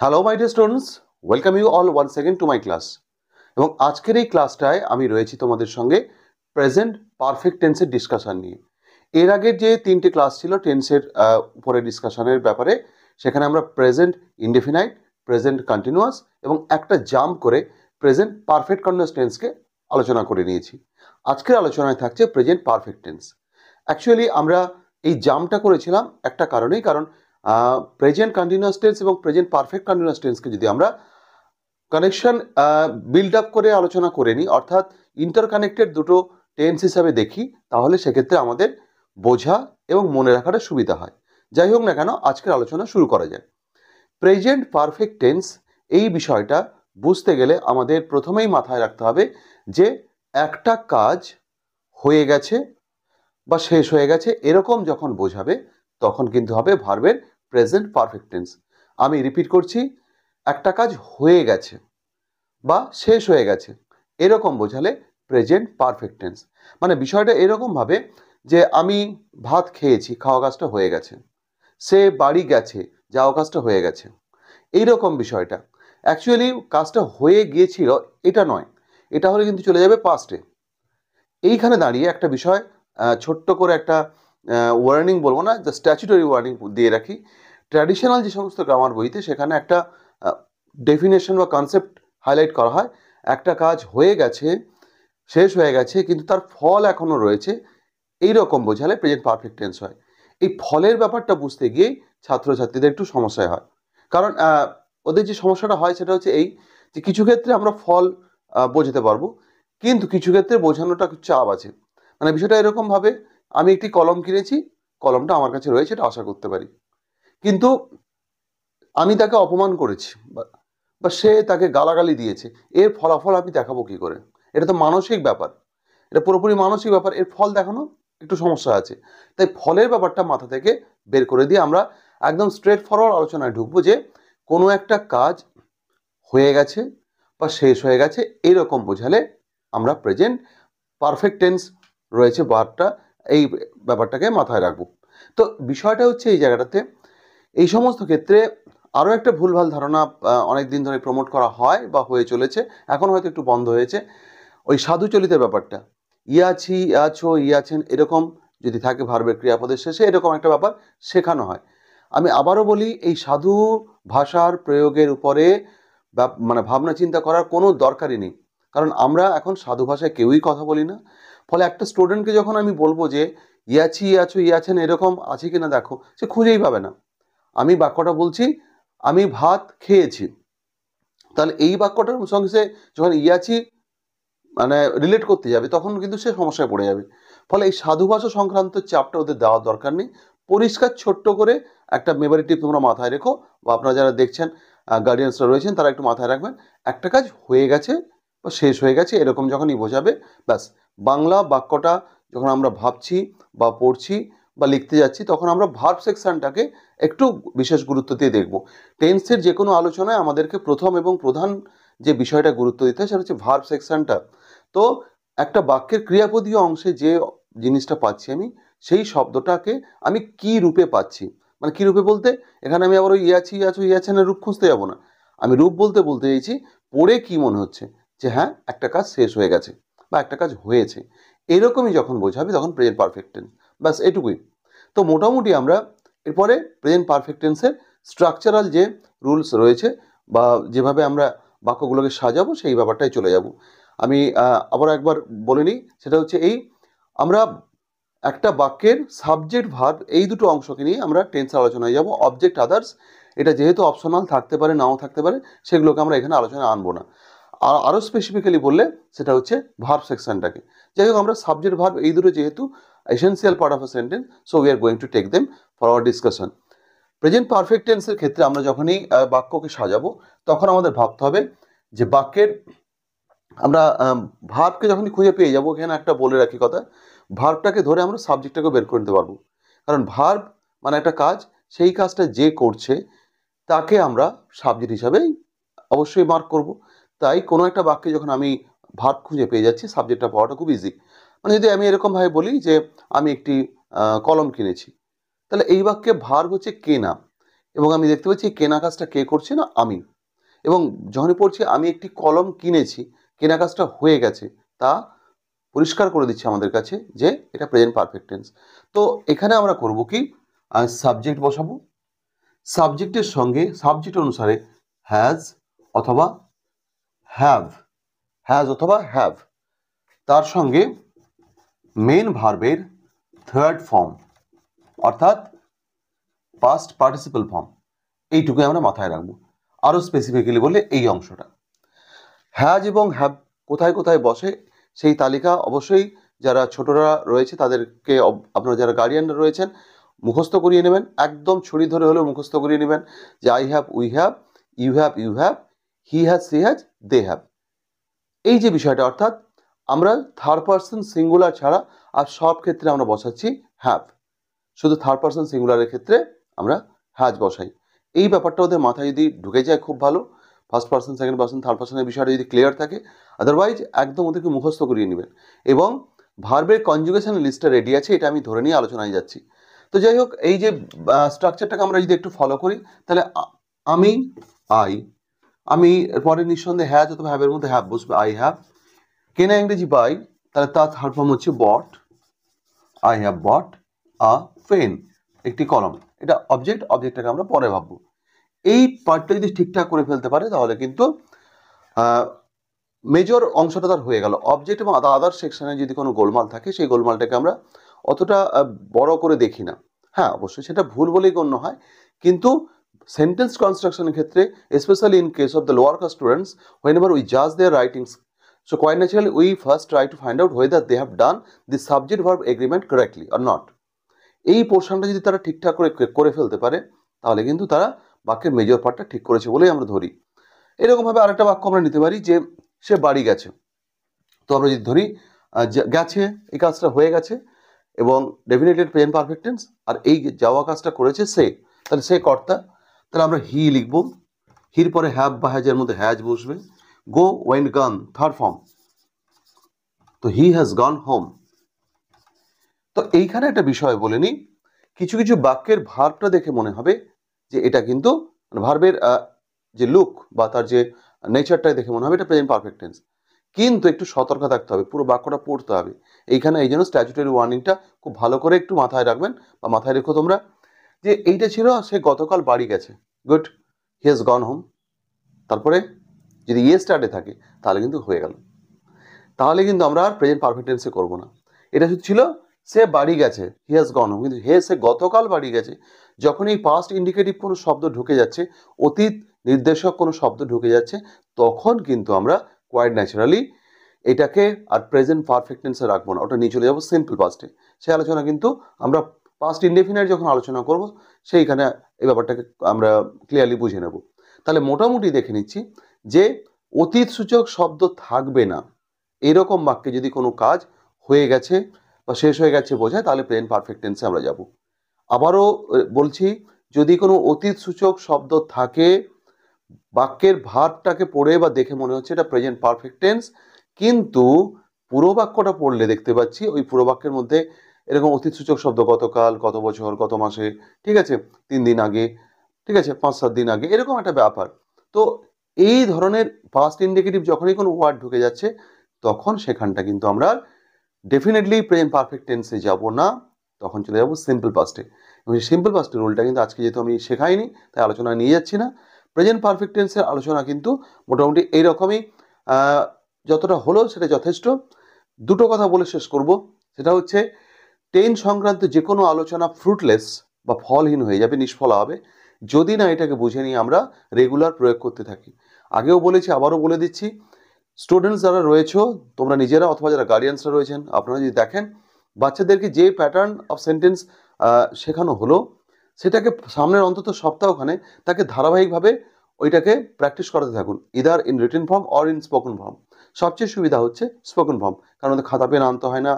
Hello my dear students, welcome you all once second to my class. এবং আজকের এই ক্লাসটায় আমি রয়েছি তোমাদের সঙ্গে প্রেজেন্ট পারফেক্ট টেন্সের ডিসকাশন নিয়ে। এর আগের যে তিনটে ক্লাস ছিল টেন্সের উপরে ডিসকাশনের ব্যাপারে, সেখানে আমরা প্রেজেন্ট ইনডেফিনাইট, প্রেজেন্ট কন্টিনিউয়াস এবং একটা জাম্প করে প্রেজেন্ট পারফেক্ট কন্টিনিউয়াস টেন্সকে আলোচনা করে নিয়েছি। আজকের আলোচনায় থাকছে প্রেজেন্ট পারফেক্ট টেন্স। অ্যাকচুয়ালি আমরা এই জাম্পটা করেছিলাম একটা কারণেই, কারণ প্রেজেন্ট কন্টিনিউয়াস টেন্স এবং প্রেজেন্ট পারফেক্ট কন্টিনিউয়াস টেন্সকে যদি আমরা কানেকশন বিল্ড আপ করে আলোচনা করে নিই, অর্থাৎ ইন্টারকানেক্টেড দুটো টেন্স হিসাবে দেখি, তাহলে সেক্ষেত্রে আমাদের বোঝা এবং মনে রাখাটা সুবিধা হয়। যাই হোক না কেন, আজকের আলোচনা শুরু করা যায়। প্রেজেন্ট পারফেক্ট টেন্স এই বিষয়টা বুঝতে গেলে আমাদের প্রথমেই মাথায় রাখতে হবে যে একটা কাজ হয়ে গেছে বা শেষ হয়ে গেছে এরকম যখন বোঝাবে তখন কিন্তু হবে ভার্বের প্রেজেন্ট পারফেক্ট টেন্স। আমি রিপিট করছি, একটা কাজ হয়ে গেছে বা শেষ হয়ে গেছে এরকম বোঝালে প্রেজেন্ট পারফেক্ট টেন্স। মানে বিষয়টা এরকম ভাবে যে আমি ভাত খেয়েছি, খাওয়া কাজটা হয়ে গেছে। সে বাড়ি গেছে, যাওয়া কাজটা হয়ে গেছে। এইরকম বিষয়টা অ্যাকচুয়ালি কাজটা হয়ে গিয়েছিল এটা নয়, এটা হলে কিন্তু চলে যাবে পাস্টে। এইখানে দাঁড়িয়ে একটা বিষয় ছোট্ট করে একটা ওয়ার্নিং বলবো না, দ্য স্ট্যাচুটরি ওয়ার্নিং দিয়ে রাখি। ট্র্যাডিশনাল যে সমস্ত গ্রামার বইতে সেখানে একটা ডেফিনেশন বা কনসেপ্ট হাইলাইট করা হয়, একটা কাজ হয়ে গেছে, শেষ হয়ে গেছে, কিন্তু তার ফল এখনও রয়েছে, এইরকম বোঝালে প্রেজেন্ট পারফেক্ট টেন্স হয়। এই ফলের ব্যাপারটা বুঝতে গিয়েই ছাত্রছাত্রীদের একটু সমস্যা হয়, কারণ ওদের যে সমস্যাটা হয় সেটা হচ্ছে এই যে কিছু ক্ষেত্রে আমরা ফল বোঝাতে পারবো, কিন্তু কিছু ক্ষেত্রে বোঝানোটা একটু চাপ আছে। মানে বিষয়টা এরকম ভাবে, আমি একটি কলম কিনেছি, কলমটা আমার কাছে রয়েছে, এটা আশা করতে পারি, কিন্তু আমি তাকে অপমান করেছি বা সে তাকে গালাগালি দিয়েছে, এর ফলাফল আমি দেখাবো কি করে? এটা তো মানসিক ব্যাপার, এটা পুরোপুরি মানসিক ব্যাপার, এর ফল দেখানো একটু সমস্যা আছে। তাই ফলের ব্যাপারটা মাথা থেকে বের করে দিয়ে আমরা একদম স্ট্রেট ফরওয়ার্ড আলোচনায় ঢুকবো যে কোনো একটা কাজ হয়ে গেছে বা শেষ হয়ে গেছে এরকম বোঝালে আমরা প্রেজেন্ট পারফেক্ট টেন্স রয়েছে ভার্বটা, এই ব্যাপারটাকে মাথায় রাখবো। তো বিষয়টা হচ্ছে এই জায়গাটাতে এই সমস্ত ক্ষেত্রে আরও একটা ভুলভাল ধারণা অনেক দিন ধরে প্রমোট করা হয় বা হয়ে চলেছে, এখন হয়তো একটু বন্ধ হয়েছে। ওই সাধুচলিতের ব্যাপারটা, ইয়াছি, ইয়াছো, ইয়াছেন এরকম যদি থাকে ভার্বের ক্রিয়াপদের শেষে, এরকম একটা ব্যাপার শেখানো হয়। আমি আবারও বলি, এই সাধু ভাষার প্রয়োগের উপরে মানে ভাবনা চিন্তা করার কোনো দরকারই নেই, কারণ আমরা এখন সাধু ভাষায় কেউই কথা বলি না। ফলে একটা স্টুডেন্টকে যখন আমি বলবো যে ইয়াছি, ইয়াছো, ইয়াছেন এরকম আছে কিনা দেখো, সে খুঁজেই পাবে না। আমি বাক্যটা বলছি, আমি ভাত খেয়েছি, তাহলে এই বাক্যটার সঙ্গে সে যখন ইয়াছি মানে রিলেট করতে যাবে তখন কিন্তু সে সমস্যায় পড়ে যাবে। ফলে এই সাধু ভাষা সংক্রান্ত চাপটা ওদের দেওয়ার দরকার নেই। পরিষ্কার ছোট্ট করে একটা মেমোরি টিপ তোমরা মাথায় রেখো, বা আপনারা যারা দেখছেন গার্ডিয়ানসরা রয়েছেন তারা একটু মাথায় রাখবেন, একটা কাজ হয়ে গেছে বা শেষ হয়ে গেছে এরকম যখনই বোঝাবে, ব্যাস বাংলা বাক্যটা যখন আমরা ভাবছি বা পড়ছি বা লিখতে যাচ্ছি তখন আমরা ভার্ব সেকশনটাকে একটু বিশেষ গুরুত্ব দিয়ে দেখব। টেন্সের যে কোনো আলোচনায় আমাদেরকে প্রথম এবং প্রধান যে বিষয়টা গুরুত্ব দিতে হয় সেটা হচ্ছে ভার্ব সেকশনটা। তো একটা বাক্যের ক্রিয়াপদীয় অংশে যে জিনিসটা পাচ্ছি আমি, সেই শব্দটাকে আমি কি রূপে পাচ্ছি, মানে কি রূপে বলতে এখানে আমি আবার ওই ইয়াছি, ইয়াছো, ইয়াছেনের রূপ খুঁজতে যাব না। আমি রূপ বলতে বলতে চাইছি পড়ে কি মনে হচ্ছে যে হ্যাঁ একটা কাজ শেষ হয়ে গেছে বা একটা কাজ হয়েছে, এরকমই যখন বোঝাবে তখন প্রেজেন্ট পারফেক্ট টেন্স। ব্যাস এটুকুই। তো মোটামুটি আমরা এরপরে প্রেজেন্ট পারফেক্ট টেন্সের স্ট্রাকচারাল যে রুলস রয়েছে বা যেভাবে আমরা বাক্যগুলোকে সাজাবো সেই ব্যাপারটাই চলে যাব। আমি আবার একবার বলে নিই, সেটা হচ্ছে এই, আমরা একটা বাক্যের সাবজেক্ট ভার্ব এই দুটো অংশকে নিয়ে আমরা টেন্সের আলোচনায় যাব। অবজেক্ট আদার্স এটা যেহেতু অপশনাল থাকতে পারে নাও থাকতে পারে, সেগুলোকে আমরা এখানে আলোচনায় আনবো না। আর আরও স্পেসিফিক্যালি বললে সেটা হচ্ছে ভার্ব সেকশনটাকে। যাই হোক, আমরা সাবজেক্ট ভার্ব এই দুটো যেহেতু essential part of a sentence, so we are going to take them for our discussion. Present perfect টেন্সের ক্ষেত্রে আমরা যখনই বাক্যকে সাজাবো তখন আমাদের ভাবতে হবে যে বাক্যের আমরা ভার্বকে যখনই খুঁজে পেয়ে যাবো, এখানে একটা বলে রাখি কথা, ভার্বটাকে ধরে আমরা সাবজেক্টটাকে বের করে নিতে পারবো। কারণ ভার্ব মানে একটা কাজ, সেই কাজটা যে করছে তাকে আমরা সাবজেক্ট হিসাবেই অবশ্যই মার্ক করব। তাই কোনো একটা বাক্যে যখন আমি ভার্ব খুঁজে পেয়ে যাচ্ছি, সাবজেক্টটা পাওয়াটা খুব ইজি। মানে যদি আমি এরকমভাবে বলি যে আমি একটি কলম কিনেছি, তাহলে এই বাক্যে ভার্ব হচ্ছে কেনা। এবং আমি দেখতে পাচ্ছি কেনা কাজটা কে করছে না আমি। এবং যখনই পড়ছি আমি একটি কলম কিনেছি, কেনা কাজটা হয়ে গেছে, তা পরিষ্কার করে দিচ্ছে আমাদের কাছে যে এটা প্রেজেন্ট পারফেক্ট টেন্স। তো এখানে আমরা করব কি, সাবজেক্ট বসাবো, সাবজেক্টের সঙ্গে সাবজেক্ট অনুসারে হ্যাজ অথবা হ্যাভ, হ্যাজ অথবা হ্যাভ, তার সঙ্গে মেন ভার্বের থার্ড ফর্ম অর্থাৎ পাস্ট পার্টিসিপল ফর্ম, এইটুকুই আমরা মাথায় রাখবো। আরও স্পেসিফিক্যালি বললে এই অংশটা হ্যাজ এবং হ্যাভ কোথায় কোথায় বসে সেই তালিকা অবশ্যই যারা ছোটরা রয়েছে তাদেরকে, আপনারা যারা গার্ডিয়ানরা রয়েছেন, মুখস্থ করিয়ে নেবেন, একদম ছড়ি ধরে হলেও মুখস্থ করিয়ে নেবেন যে I have, we have, you have, you have, he has, she has, they have. এই যে বিষয়টা, অর্থাৎ আমরা থার্ড পার্সন সিঙ্গুলার ছাড়া আর সব ক্ষেত্রে আমরা বসাচ্ছি হ্যাভ, শুধু থার্ড পার্সন সিঙ্গুলারের ক্ষেত্রে আমরা হ্যাজ বসাই। এই ব্যাপারটা ওদের মাথায় যদি ঢুকে যায় খুব ভালো, first person, second person, third পার্সনের বিষয়টা যদি ক্লিয়ার থাকে, আদারওয়াইজ একদম ওদেরকে মুখস্থ করিয়ে নেবেন। এবং ভার্বের কনজুগেশন লিস্টটা রেডি আছে, এটা আমি ধরে নিয়ে আলোচনায় যাচ্ছি। তো যাই হোক, এই যে স্ট্রাকচারটাকে আমরা যদি একটু ফলো করি, তাহলে আমি, আমি পরে নিঃসন্দেহে হ্যাজ অথবা হ্যাভের মধ্যে হ্যাভ বসবে, আই হ্যাভ। কেনা ইংরেজি বাই, তাহলে তার থার্ড ফর্ম হচ্ছে bought, I have bought a pen, একটি কলম। এটা অবজেক্ট, অবজেক্টটাকে আমরা পরে ভাববো। এই পার্টটা যদি ঠিকঠাক করে ফেলতে পারে তাহলে কিন্তু মেজর অংশটা তার হয়ে গেল। অবজেক্ট এবং আদার সেকশনে যদি কোনো গোলমাল থাকে, সেই গোলমালটাকে আমরা অতটা বড় করে দেখি না। হ্যাঁ, অবশ্যই সেটা ভুল বলেই গণ্য হয়, কিন্তু সেন্টেন্স কনস্ট্রাকশনের ক্ষেত্রে, specially in case of the lower class students, whenever we judge their writings, so quite naturally we first try to find out whether they have done the subject verb agreement correctly or not. এই পোর্শনটা যদি তারা ঠিকঠাক করে ফেলতে পারে, তাহলে কিন্তু তারা বাক্যের মেজর পার্টটা ঠিক করেছে বলেই আমরা ধরি। এরকমভাবে আরেকটা বাক্য আমরা নিতে পারি যে সে বাড়ি গেছে। তো আমরা যদি ধরি গেছে, এই কাজটা হয়ে গেছে এবং ডেফিনেটলি প্রেজেন্ট পারফেক্ট টেন্স, আর এই যাওয়া কাজটা করেছে সে, তাহলে সে কর্তা, তাহলে আমরা হি লিখবো, হির পরে হ্যাভ বা হ্যাজের মধ্যে হ্যাজ বসবে। গো, ওয়েন্ট, গন, থার্ড ফর্ম, তো হি হ্যাজ গন হোম। তো এইখানে একটা বিষয় বলে নিই, কিছু কিছু বাক্যের ভার্বটা দেখে মনে হবে যে এটা কিন্তু ভার্বের যে লুক বা তার যে নেচারটাই দেখে মনে হবে এটা প্রেজেন্ট পারফেক্ট টেন্স, কিন্তু একটু সতর্ক থাকতে হবে, পুরো বাক্যটা পড়তে হবে। এইখানে এই জন্য স্ট্যাচুটরি ওয়ার্নিংটা খুব ভালো করে একটু মাথায় রাখবেন বা মাথায় রেখো তোমরা, যে এইটা ছিল সে গতকাল বাড়ি গেছে, good, he has gone home. তারপরে যদি ইয়ে স্টার্টে থাকে তাহলে কিন্তু হয়ে গেল, তাহলে কিন্তু আমরা আর প্রেজেন্ট পারফেক্ট টেন্সে করবো না। এটা ছিল সে বাড়ি গেছে, হি হ্যাজ গন হোম, কিন্তু সে গতকাল বাড়ি গেছে। যখন এই পাস্ট ইন্ডিকেটিভ কোনো শব্দ ঢুকে যাচ্ছে, অতীত নির্দেশক কোনো শব্দ ঢুকে যাচ্ছে, তখন কিন্তু আমরা কোয়াইট ন্যাচারালি এটাকে আর প্রেজেন্ট পারফেক্ট টেন্সে রাখবো না, ওটা নিয়ে চলে যাবো সিম্পল পাস্টে। সেই আলোচনা কিন্তু আমরা পাস্ট ইনডেফিনাইট যখন আলোচনা করব সেইখানে এই ব্যাপারটাকে আমরা ক্লিয়ারলি বুঝে নেব। তাহলে মোটামুটি দেখে নিচ্ছি যে অতীত সূচক শব্দ থাকবে না এরকম বাক্যে যদি কোনো কাজ হয়ে গেছে বা শেষ হয়ে গেছে বোঝায়, তাহলে প্রেজেন্ট পারফেক্ট টেন্সে আমরা যাব। আবারও বলছি, যদি কোনো অতীত সূচক শব্দ থাকে, বাক্যের ভার্বটাকে পড়ে বা দেখে মনে হচ্ছে এটা প্রেজেন্ট পারফেক্ট টেন্স, কিন্তু পুরো বাক্যটা পড়লে দেখতে পাচ্ছি ওই পুরো বাক্যের মধ্যে এরকম অতীত সূচক শব্দ গতকাল, গত বছর, গত মাসে, ঠিক আছে, 3 দিন আগে, ঠিক আছে, 5-7 দিন আগে, এরকম একটা ব্যাপার। তো এই ধরনের পাস্ট ইন্ডিকেটিভ যখনই কোনো ওয়ার্ড ঢুকে যাচ্ছে, তখন সেখানটা কিন্তু আমরা ডেফিনেটলি প্রেজেন্ট পারফেক্ট টেন্সে যাব না, তখন চলে যাবো সিম্পল পাস্টে। এবং সিম্পল পাস্টের রুলটা কিন্তু আজকে যেহেতু আমি শেখাইনি, তাই আলোচনা নিয়ে যাচ্ছি না। প্রেজেন্ট পারফেক্ট টেন্সের আলোচনা কিন্তু মোটামুটি এইরকমই, যতটা হলো সেটা যথেষ্ট। দুটো কথা বলে শেষ করব, সেটা হচ্ছে টেন্স সংক্রান্ত যে কোনো আলোচনা ফ্রুটলেস বা ফলহীন হয়ে যাবে, নিষ্ফলা হবে, যদি না এটাকে বুঝে নিয়ে আমরা রেগুলার প্রয়োগ করতে থাকি। আগেও বলেছি, আবারও বলে দিচ্ছি, স্টুডেন্টস যারা রয়েছে তোমরা নিজেরা অথবা যারা গার্ডিয়ানসরা রয়েছেন, আপনারা যদি দেখেন বাচ্চাদেরকে যে প্যাটার্ন অফ সেন্টেন্স শেখানো হলো, সেটাকে সামনের অন্তত সপ্তাহখানে তাকে ধারাবাহিকভাবে ওইটাকে প্র্যাকটিস করাতে থাকুন, either in written form or in spoken form. সবচেয়ে সুবিধা হচ্ছে স্পোকেন ফর্ম, কারণ ওদের খাতা পেন আনতে হয় না,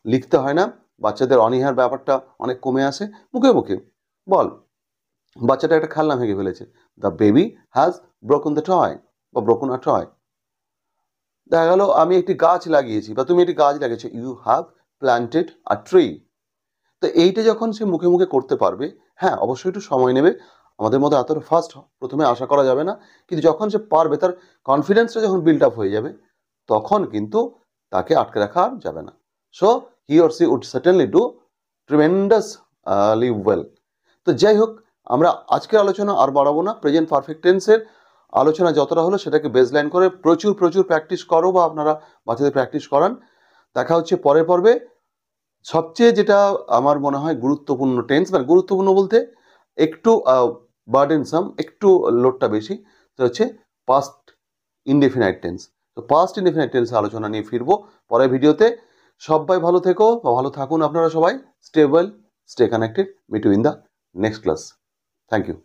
লিখতে হয় না, বাচ্চাদের অনীহার ব্যাপারটা অনেক কমে আসে। মুখে মুখে বল, বাচ্চাটা একটা খেলনা ভেঙে ফেলেছে, the baby has broken the toy বা ব্রোকন আ টয়। দেখা গেল আমি একটি গাছ লাগিয়েছি বা তুমি একটি গাছ লাগিয়েছো, you have planted a tree. তো এইটা যখন সে মুখে মুখে করতে পারবে, হ্যাঁ অবশ্যই একটু সময় নেবে, আমাদের মধ্যে এতটা ফার্স্ট প্রথমে আশা করা যাবে না, কিন্তু যখন সে পারবে, তার কনফিডেন্সটা যখন বিল্ড আপ হয়ে যাবে, তখন কিন্তু তাকে আটকে রাখা আর যাবে না। So he or she would certainly do tremendously well. তো যাই হোক, আমরা আজকের আলোচনা আর বাড়াবো না। প্রেজেন্ট পারফেক্ট টেন্সের আলোচনা যতটা হলো সেটাকে বেসলাইন করে প্রচুর প্রচুর প্র্যাকটিস করো, বা আপনারা বাচ্চাদের প্র্যাকটিস করান। দেখা হচ্ছে পরের পর্বে। সবচেয়ে যেটা আমার মনে হয় গুরুত্বপূর্ণ টেন্স, মানে গুরুত্বপূর্ণ বলতে একটু বার্ডেনসাম, একটু লোডটা বেশি, তো হচ্ছে পাস্ট ইনডেফিনাইট টেন্স। তো পাস্ট ইনডেফিনাইট টেন্স আলোচনা নিয়ে ফিরবো পরের ভিডিওতে। সবাই ভালো থেকো বা ভালো থাকুন আপনারা সবাই। Stay well, stay connected, meet you in the next class. Thank you.